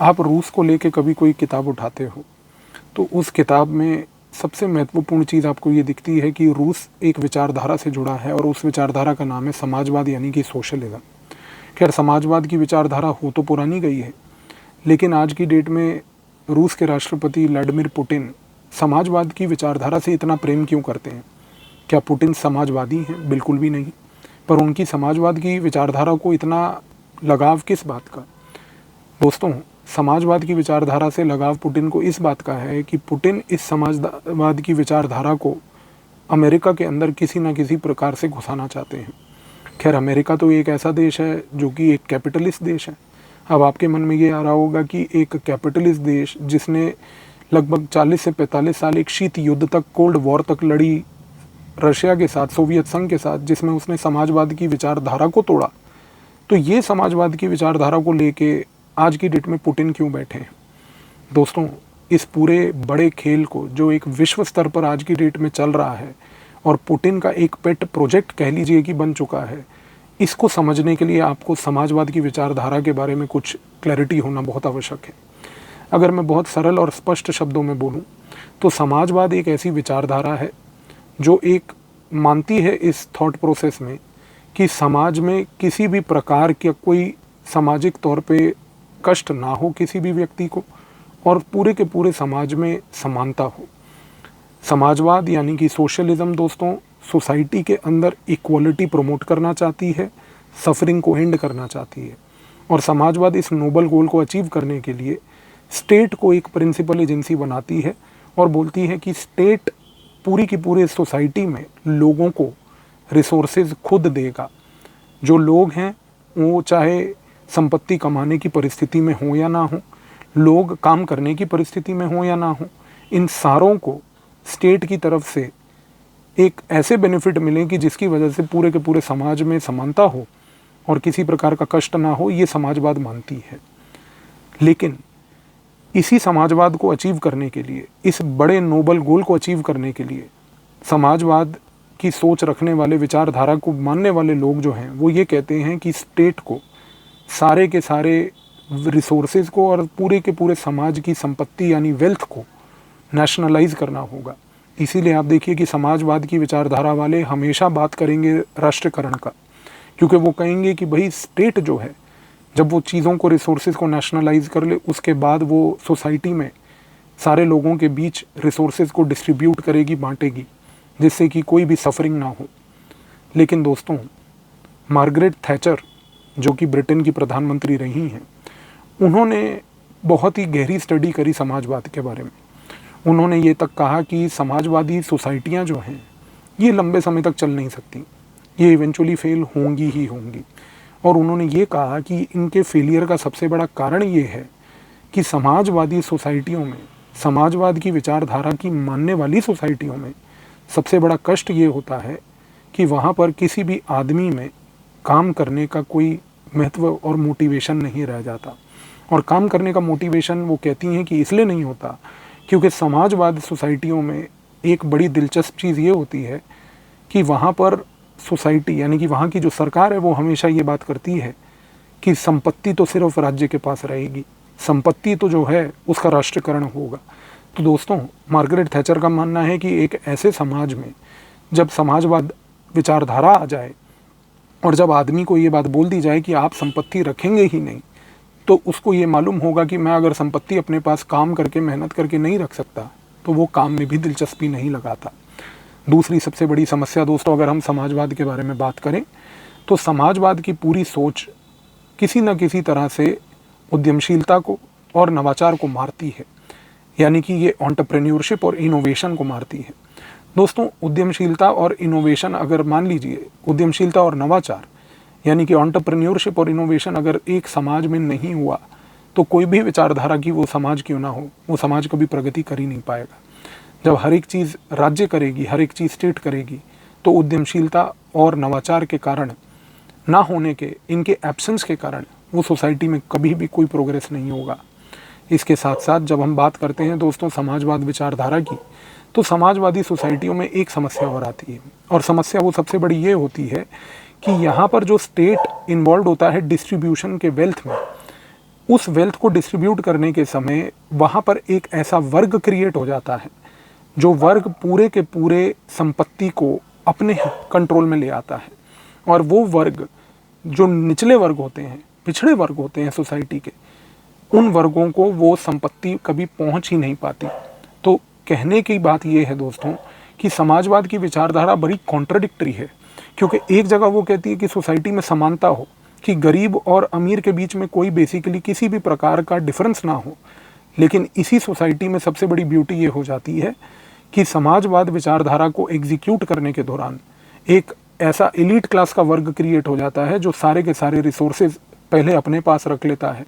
आप रूस को लेके कभी कोई किताब उठाते हो तो उस किताब में सबसे महत्वपूर्ण चीज़ आपको ये दिखती है कि रूस एक विचारधारा से जुड़ा है और उस विचारधारा का नाम है समाजवाद यानी कि सोशलिज्म। खैर, समाजवाद की विचारधारा हो तो पुरानी गई है, लेकिन आज की डेट में रूस के राष्ट्रपति व्लादिमीर पुतिन समाजवाद की विचारधारा से इतना प्रेम क्यों करते हैं? क्या पुतिन समाजवादी हैं? बिल्कुल भी नहीं। पर उनकी समाजवाद की विचारधारा को इतना लगाव किस बात का? दोस्तों, समाजवाद की विचारधारा से लगाव पुतिन को इस बात का है कि पुतिन इस समाजवाद की विचारधारा को अमेरिका के अंदर किसी न किसी प्रकार से घुसाना चाहते हैं। खैर, अमेरिका तो एक ऐसा देश है जो कि एक कैपिटलिस्ट देश है। अब आपके मन में ये आ रहा होगा कि एक कैपिटलिस्ट देश जिसने लगभग 40 से 45 साल एक शीत युद्ध तक, कोल्ड वॉर तक लड़ी रशिया के साथ, सोवियत संघ के साथ, जिसमें उसने समाजवाद की विचारधारा को तोड़ा, तो ये समाजवाद की विचारधारा को लेके आज की डेट में पुतिन क्यों बैठे हैं? दोस्तों, इस पूरे बड़े खेल को जो एक विश्व स्तर पर आज की डेट में चल रहा है और पुतिन का एक पेट प्रोजेक्ट कह लीजिए कि बन चुका है, इसको समझने के लिए आपको समाजवाद की विचारधारा के बारे में कुछ क्लैरिटी होना बहुत आवश्यक है। अगर मैं बहुत सरल और स्पष्ट शब्दों में बोलूं तो समाजवाद एक ऐसी विचारधारा है जो एक मानती है इस थॉट प्रोसेस में कि समाज में किसी भी प्रकार का कोई सामाजिक तौर पे कष्ट ना हो किसी भी व्यक्ति को, और पूरे के पूरे समाज में समानता हो। समाजवाद यानी कि सोशलिज्म दोस्तों, सोसाइटी के अंदर इक्वलिटी प्रमोट करना चाहती है, सफरिंग को एंड करना चाहती है। और समाजवाद इस नोबल गोल को अचीव करने के लिए स्टेट को एक प्रिंसिपल एजेंसी बनाती है और बोलती है कि स्टेट पूरी की पूरी सोसाइटी में लोगों को रिसोर्सेज खुद देगा। जो लोग हैं वो चाहे संपत्ति कमाने की परिस्थिति में हो या ना हो, लोग काम करने की परिस्थिति में हो या ना हो, इन सारों को स्टेट की तरफ से एक ऐसे बेनिफिट मिले कि जिसकी वजह से पूरे के पूरे समाज में समानता हो और किसी प्रकार का कष्ट ना हो, ये समाजवाद मानती है। लेकिन इसी समाजवाद को अचीव करने के लिए, इस बड़े नोबल गोल को अचीव करने के लिए, समाजवाद की सोच रखने वाले, विचारधारा को मानने वाले लोग जो हैं वो ये कहते हैं कि स्टेट को सारे के सारे रिसोर्सेज को और पूरे के पूरे समाज की संपत्ति यानी वेल्थ को नेशनलाइज करना होगा। इसीलिए आप देखिए कि समाजवाद की विचारधारा वाले हमेशा बात करेंगे राष्ट्रीयकरण का, क्योंकि वो कहेंगे कि भाई स्टेट जो है, जब वो चीज़ों को, रिसोर्सेज को नेशनलाइज कर ले, उसके बाद वो सोसाइटी में सारे लोगों के बीच रिसोर्सेज को डिस्ट्रीब्यूट करेगी, बांटेगी, जिससे कि कोई भी सफरिंग ना हो। लेकिन दोस्तों, मार्गरेट थैचर जो कि ब्रिटेन की प्रधानमंत्री रही हैं, उन्होंने बहुत ही गहरी स्टडी करी समाजवाद के बारे में। उन्होंने ये तक कहा कि समाजवादी सोसाइटियाँ जो हैं ये लंबे समय तक चल नहीं सकती, ये इवेंचुअली फेल होंगी ही होंगी। और उन्होंने ये कहा कि इनके फेलियर का सबसे बड़ा कारण ये है कि समाजवादी सोसाइटियों में, समाजवाद की विचारधारा की मानने वाली सोसाइटियों में सबसे बड़ा कष्ट ये होता है कि वहाँ पर किसी भी आदमी में काम करने का कोई महत्व और मोटिवेशन नहीं रह जाता। और काम करने का मोटिवेशन वो कहती हैं कि इसलिए नहीं होता क्योंकि समाजवाद सोसाइटियों में एक बड़ी दिलचस्प चीज़ ये होती है कि वहाँ पर सोसाइटी यानी कि वहाँ की जो सरकार है वो हमेशा ये बात करती है कि संपत्ति तो सिर्फ राज्य के पास रहेगी, संपत्ति तो जो है उसका राष्ट्रीयकरण होगा। तो दोस्तों, मार्गरेट थैचर का मानना है कि एक ऐसे समाज में जब समाजवाद विचारधारा आ जाए और जब आदमी को ये बात बोल दी जाए कि आप संपत्ति रखेंगे ही नहीं, तो उसको ये मालूम होगा कि मैं अगर संपत्ति अपने पास काम करके, मेहनत करके नहीं रख सकता, तो वो काम में भी दिलचस्पी नहीं लगाता। दूसरी सबसे बड़ी समस्या दोस्तों, अगर हम समाजवाद के बारे में बात करें, तो समाजवाद की पूरी सोच किसी न किसी तरह से उद्यमशीलता को और नवाचार को मारती है, यानी कि ये एंटरप्रेन्योरशिप और इनोवेशन को मारती है। दोस्तों, उद्यमशीलता और इनोवेशन, अगर मान लीजिए उद्यमशीलता और नवाचार यानी कि एंटरप्रेन्योरशिप और इनोवेशन अगर एक समाज में नहीं हुआ, तो कोई भी विचारधारा की वो समाज क्यों ना हो, वो समाज कभी प्रगति कर ही नहीं पाएगा। जब हर एक चीज़ राज्य करेगी, हर एक चीज़ स्टेट करेगी, तो उद्यमशीलता और नवाचार के कारण ना होने के, इनके एब्सेंस के कारण वो सोसाइटी में कभी भी कोई प्रोग्रेस नहीं होगा। इसके साथ साथ जब हम बात करते हैं दोस्तों समाजवाद विचारधारा की, तो समाजवादी सोसाइटियों में एक समस्या और आती है, और समस्या वो सबसे बड़ी ये होती है कि यहाँ पर जो स्टेट इन्वॉल्व होता है डिस्ट्रीब्यूशन के वेल्थ में, उस वेल्थ को डिस्ट्रीब्यूट करने के समय वहाँ पर एक ऐसा वर्ग क्रिएट हो जाता है जो वर्ग पूरे के पूरे संपत्ति को अपने कंट्रोल में ले आता है। और वो वर्ग जो निचले वर्ग होते हैं, पिछड़े वर्ग होते हैं सोसाइटी के, उन वर्गों को वो संपत्ति कभी पहुंच ही नहीं पाती। तो कहने की बात ये है दोस्तों कि समाजवाद की विचारधारा बड़ी कॉन्ट्राडिक्टरी है, क्योंकि एक जगह वो कहती है कि सोसाइटी में समानता हो, कि गरीब और अमीर के बीच में कोई बेसिकली किसी भी प्रकार का डिफरेंस ना हो, लेकिन इसी सोसाइटी में सबसे बड़ी ब्यूटी ये हो जाती है कि समाजवाद विचारधारा को एग्जीक्यूट करने के दौरान एक ऐसा एलीट क्लास का वर्ग क्रिएट हो जाता है जो सारे के सारे रिसोर्सेज पहले अपने पास रख लेता है।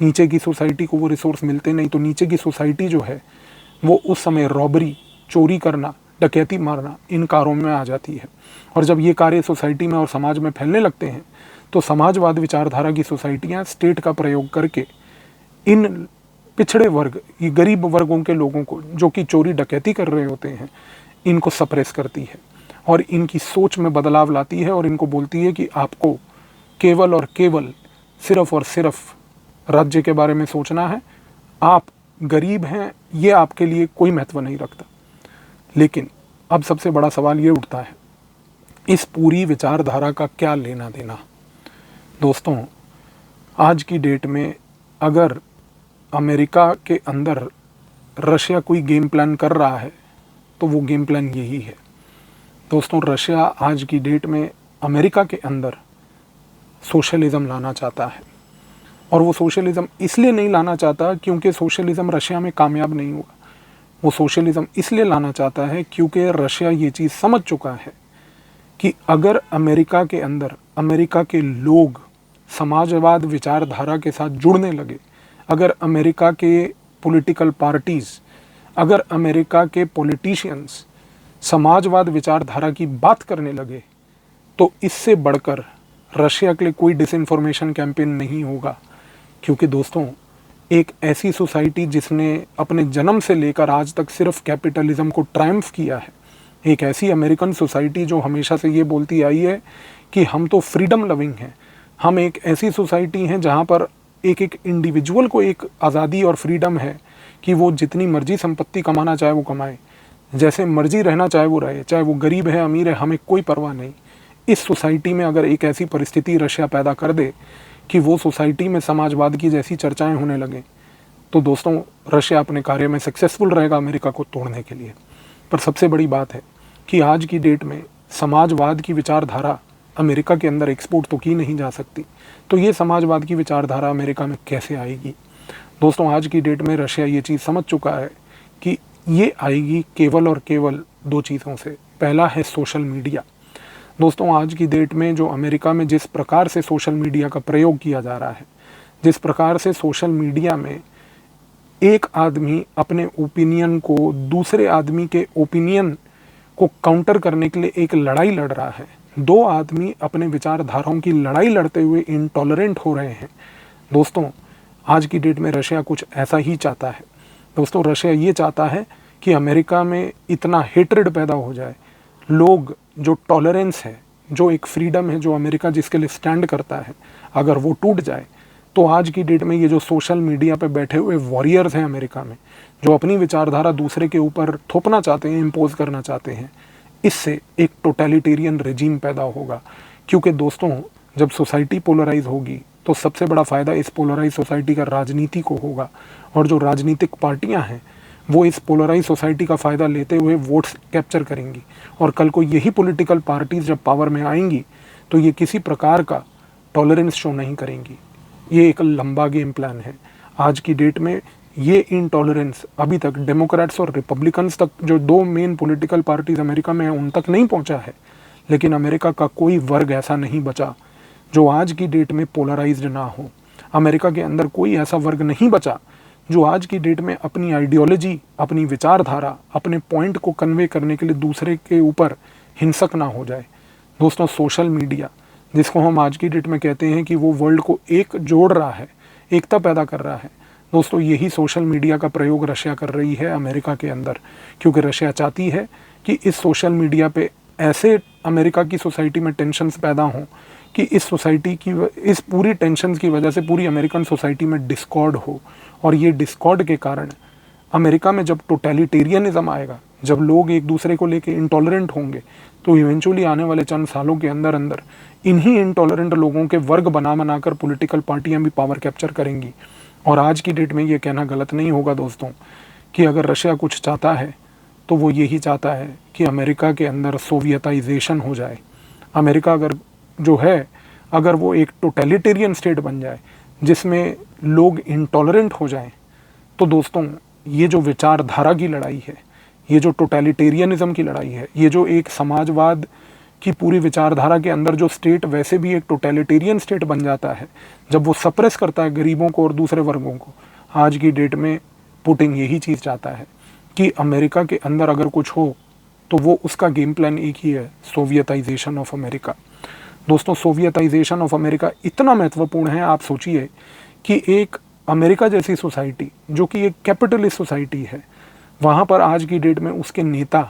नीचे की सोसाइटी को वो रिसोर्स मिलते नहीं, तो नीचे की सोसाइटी जो है वो उस समय रॉबरी, चोरी करना, डकैती मारना इन कार्यों में आ जाती है। और जब ये कार्य सोसाइटी में और समाज में फैलने लगते हैं तो समाजवाद विचारधारा की सोसाइटियाँ स्टेट का प्रयोग करके इन पिछड़े वर्ग, ये गरीब वर्गों के लोगों को जो कि चोरी डकैती कर रहे होते हैं, इनको सप्रेस करती है और इनकी सोच में बदलाव लाती है और इनको बोलती है कि आपको केवल और केवल सिर्फ और सिर्फ राज्य के बारे में सोचना है, आप गरीब हैं ये आपके लिए कोई महत्व नहीं रखता। लेकिन अब सबसे बड़ा सवाल ये उठता है, इस पूरी विचारधारा का क्या लेना देना। दोस्तों, आज की डेट में अगर अमेरिका के अंदर रशिया कोई गेम प्लान कर रहा है तो वो गेम प्लान यही है। दोस्तों, रशिया आज की डेट में अमेरिका के अंदर सोशलिज़म लाना चाहता है, और वो सोशलिज़म इसलिए नहीं लाना चाहता क्योंकि सोशलिज़म रशिया में कामयाब नहीं हुआ। वो सोशलिज़म इसलिए लाना चाहता है क्योंकि रशिया ये चीज़ समझ चुका है कि अगर अमेरिका के अंदर अमेरिका के लोग समाजवाद विचारधारा के साथ जुड़ने लगे, अगर अमेरिका के पॉलिटिकल पार्टीज़, अगर अमेरिका के पॉलिटिशियंस समाजवाद विचारधारा की बात करने लगे, तो इससे बढ़कर रशिया के लिए कोई डिसइंफॉर्मेशन कैंपेन नहीं होगा। क्योंकि दोस्तों, एक ऐसी सोसाइटी जिसने अपने जन्म से लेकर आज तक सिर्फ कैपिटलिज्म को ट्रायम्फ किया है, एक ऐसी अमेरिकन सोसाइटी जो हमेशा से ये बोलती आई है कि हम तो फ्रीडम लविंग हैं, हम एक ऐसी सोसाइटी हैं जहाँ पर एक एक इंडिविजुअल को एक आज़ादी और फ्रीडम है कि वो जितनी मर्जी संपत्ति कमाना चाहे वो कमाए, जैसे मर्जी रहना चाहे वो रहे, चाहे वो गरीब है अमीर है, हमें कोई परवाह नहीं। इस सोसाइटी में अगर एक ऐसी परिस्थिति रशिया पैदा कर दे कि वो सोसाइटी में समाजवाद की जैसी चर्चाएं होने लगें, तो दोस्तों रशिया अपने कार्य में सक्सेसफुल रहेगा अमेरिका को तोड़ने के लिए। पर सबसे बड़ी बात है कि आज की डेट में समाजवाद की विचारधारा अमेरिका के अंदर एक्सपोर्ट तो की नहीं जा सकती, तो ये समाजवाद की विचारधारा अमेरिका में कैसे आएगी। दोस्तों, आज की डेट में रशिया ये चीज़ समझ चुका है कि ये आएगी केवल और केवल दो चीज़ों से। पहला है सोशल मीडिया। दोस्तों, आज की डेट में जो अमेरिका में जिस प्रकार से सोशल मीडिया का प्रयोग किया जा रहा है, जिस प्रकार से सोशल मीडिया में एक आदमी अपने ओपिनियन को दूसरे आदमी के ओपिनियन को काउंटर करने के लिए एक लड़ाई लड़ रहा है, दो आदमी अपने विचारधाराओं की लड़ाई लड़ते हुए इंटॉलरेंट हो रहे हैं। दोस्तों, आज की डेट में रशिया कुछ ऐसा ही चाहता है। दोस्तों, रशिया ये चाहता है कि अमेरिका में इतना हेट्रेड पैदा हो जाए, लोग जो टॉलरेंस है, जो एक फ्रीडम है, जो अमेरिका जिसके लिए स्टैंड करता है, अगर वो टूट जाए तो आज की डेट में ये जो सोशल मीडिया पे बैठे हुए वॉरियर्स हैं अमेरिका में, जो अपनी विचारधारा दूसरे के ऊपर थोपना चाहते हैं, इम्पोज करना चाहते हैं, इससे एक टोटलिटेरियन रेजिम पैदा होगा। क्योंकि दोस्तों, जब सोसाइटी पोलराइज होगी तो सबसे बड़ा फ़ायदा इस पोलराइज सोसाइटी का राजनीति को होगा, और जो राजनीतिक पार्टियां हैं वो इस पोलराइज सोसाइटी का फ़ायदा लेते हुए वोट्स कैप्चर करेंगी, और कल को यही पॉलिटिकल पार्टीज़ जब पावर में आएंगी तो ये किसी प्रकार का टॉलरेंस शो नहीं करेंगी। ये एक लंबा गेम प्लान है। आज की डेट में ये इनटॉलरेंस अभी तक डेमोक्रेट्स और रिपब्लिकन्स तक, जो दो मेन पॉलिटिकल पार्टीज़ अमेरिका में हैं, उन तक नहीं पहुंचा है। लेकिन अमेरिका का कोई वर्ग ऐसा नहीं बचा जो आज की डेट में पोलराइज्ड ना हो। अमेरिका के अंदर कोई ऐसा वर्ग नहीं बचा जो आज की डेट में अपनी आइडियोलॉजी, अपनी विचारधारा, अपने पॉइंट को कन्वे करने के लिए दूसरे के ऊपर हिंसक ना हो जाए। दोस्तों, सोशल मीडिया, जिसको हम आज की डेट में कहते हैं कि वो वर्ल्ड को एक जोड़ रहा है, एकता पैदा कर रहा है, दोस्तों यही सोशल मीडिया का प्रयोग रशिया कर रही है अमेरिका के अंदर। क्योंकि रशिया चाहती है कि इस सोशल मीडिया पे ऐसे अमेरिका की सोसाइटी में टेंशन्स पैदा हों कि इस सोसाइटी की इस पूरी टेंशन की वजह से पूरी अमेरिकन सोसाइटी में डिस्कॉर्ड हो, और ये डिस्कॉर्ड के कारण अमेरिका में जब टोटलिटेरियनिज्म आएगा, जब लोग एक दूसरे को लेके इंटॉलरेंट होंगे, तो इवेंचुअली आने वाले चंद सालों के अंदर अंदर इन्हीं इंटॉलरेंट लोगों के वर्ग बना बनाकर पॉलिटिकल पार्टियां भी पावर कैप्चर करेंगी। और आज की डेट में ये कहना गलत नहीं होगा दोस्तों कि अगर रशिया कुछ चाहता है तो वो यही चाहता है कि अमेरिका के अंदर सोवियताइजेशन हो जाए। अमेरिका अगर वो एक टोटलिटेरियन स्टेट बन जाए जिसमें लोग इंटॉलरेंट हो जाएं, तो दोस्तों ये जो विचारधारा की लड़ाई है, ये जो टोटलिटेरियनिज्म की लड़ाई है, ये जो एक समाजवाद की पूरी विचारधारा के अंदर जो स्टेट वैसे भी एक टोटलिटेरियन स्टेट बन जाता है, जब वो सप्रेस करता है गरीबों को और दूसरे वर्गों को, आज की डेट में पुतिन यही चीज़ चाहता है कि अमेरिका के अंदर अगर कुछ हो तो वो उसका गेम प्लान एक ही है, सोवियताइजेशन ऑफ अमेरिका। दोस्तों सोवियताइजेशन ऑफ अमेरिका इतना महत्वपूर्ण है, आप सोचिए कि एक अमेरिका जैसी सोसाइटी जो कि एक कैपिटलिस्ट सोसाइटी है, वहाँ पर आज की डेट में उसके नेता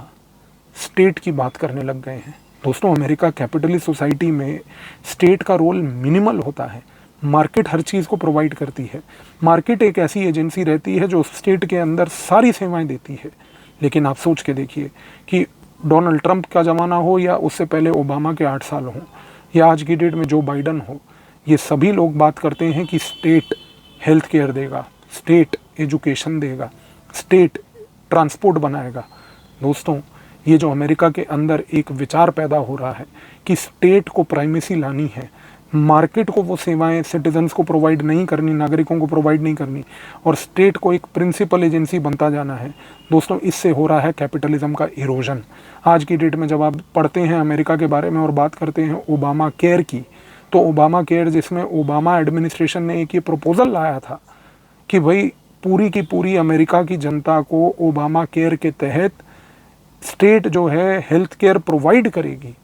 स्टेट की बात करने लग गए हैं। दोस्तों अमेरिका कैपिटलिस्ट सोसाइटी में स्टेट का रोल मिनिमल होता है। मार्केट हर चीज़ को प्रोवाइड करती है। मार्केट एक ऐसी एजेंसी रहती है जो स्टेट के अंदर सारी सेवाएं देती है। लेकिन आप सोच के देखिए कि डोनाल्ड ट्रंप का ज़माना हो या उससे पहले ओबामा के 8 साल हों या आज की डेट में जो बाइडन हो, ये सभी लोग बात करते हैं कि स्टेट हेल्थ केयर देगा, स्टेट एजुकेशन देगा, स्टेट ट्रांसपोर्ट बनाएगा। दोस्तों ये जो अमेरिका के अंदर एक विचार पैदा हो रहा है कि स्टेट को प्राइमेसी लानी है, मार्केट को वो सेवाएं सिटीजन्स को प्रोवाइड नहीं करनी, नागरिकों को प्रोवाइड नहीं करनी, और स्टेट को एक प्रिंसिपल एजेंसी बनता जाना है, दोस्तों इससे हो रहा है कैपिटलिज्म का इरोजन। आज की डेट में जब आप पढ़ते हैं अमेरिका के बारे में और बात करते हैं ओबामा केयर की, तो ओबामा केयर जिसमें ओबामा एडमिनिस्ट्रेशन ने एक ये प्रपोजल लाया था कि भाई पूरी की पूरी अमेरिका की जनता को ओबामा केयर के तहत स्टेट जो है हेल्थ केयर प्रोवाइड करेगी,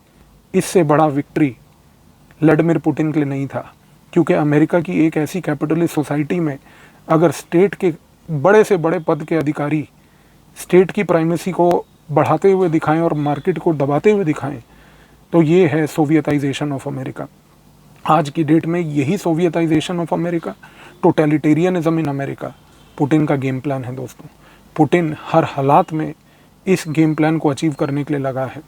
इससे बड़ा विक्ट्री व्लादिमीर पुतिन के लिए नहीं था। क्योंकि अमेरिका की एक ऐसी कैपिटलिस्ट सोसाइटी में अगर स्टेट के बड़े से बड़े पद के अधिकारी स्टेट की प्राइमेसी को बढ़ाते हुए दिखाएं और मार्केट को दबाते हुए दिखाएं, तो ये है सोवियताइजेशन ऑफ अमेरिका। आज की डेट में यही Sovietization of America, totalitarianism in America, Putin का गेम प्लान है। दोस्तों पुतिन हर हालात में इस गेम प्लान को अचीव करने के लिए लगा है।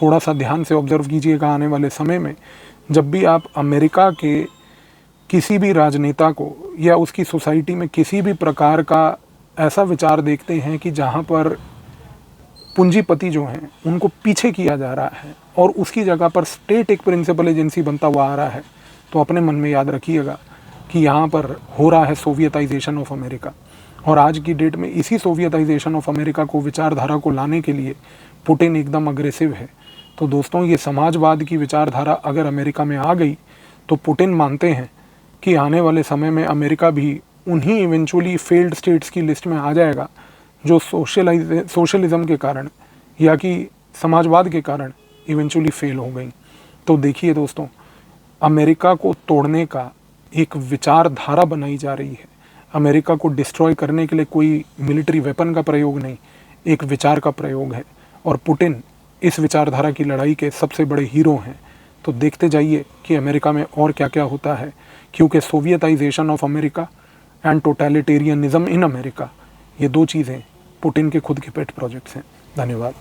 थोड़ा सा ध्यान से ऑब्जर्व कीजिएगा, आने वाले समय में जब भी आप अमेरिका के किसी भी राजनेता को या उसकी सोसाइटी में किसी भी प्रकार का ऐसा विचार देखते हैं कि जहाँ पर पूंजीपति जो हैं उनको पीछे किया जा रहा है और उसकी जगह पर स्टेट एक प्रिंसिपल एजेंसी बनता हुआ आ रहा है, तो अपने मन में याद रखिएगा कि यहाँ पर हो रहा है सोवियताइजेशन ऑफ अमेरिका। और आज की डेट में इसी सोवियताइजेशन ऑफ अमेरिका को विचारधारा को लाने के लिए पुतिन एकदम अग्रेसिव है। तो दोस्तों ये समाजवाद की विचारधारा अगर अमेरिका में आ गई तो पुतिन मानते हैं कि आने वाले समय में अमेरिका भी उन्हीं इवेंचुअली फेल्ड स्टेट्स की लिस्ट में आ जाएगा जो सोशलिज्म के कारण या कि समाजवाद के कारण इवेंचुअली फेल हो गई। तो देखिए दोस्तों, अमेरिका को तोड़ने का एक विचारधारा बनाई जा रही है। अमेरिका को डिस्ट्रॉय करने के लिए कोई मिलिट्री वेपन का प्रयोग नहीं, एक विचार का प्रयोग है, और पुतिन इस विचारधारा की लड़ाई के सबसे बड़े हीरो हैं। तो देखते जाइए कि अमेरिका में और क्या क्या होता है, क्योंकि Sovietization of America and totalitarianism in America, ये दो चीज़ें पुतिन के खुद के पेट प्रोजेक्ट्स हैं। धन्यवाद।